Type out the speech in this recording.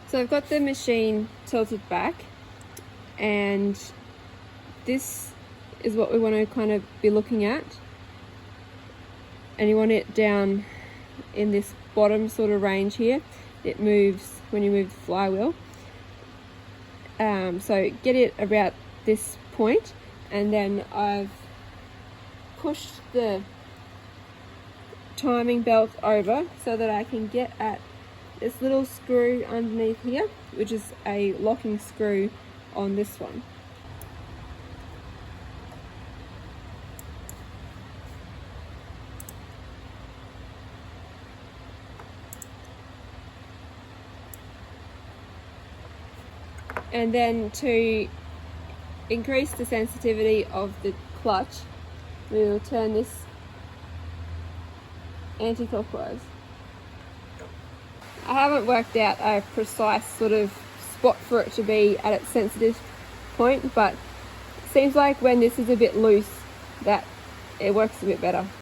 So I've got the machine tilted back, and this is what we want to kind of be looking at, and you want it down in this bottom sort of range here. It moves when you move the flywheel, so get it about this point, and then I've pushed the timing belt over so that I can get at this little screw underneath here, which is a locking screw on this one. And then to increase the sensitivity of the clutch, we will turn this anti-clockwise. I haven't worked out a precise sort of spot for it to be at its sensitive point, but it seems like when this is a bit loose that it works a bit better.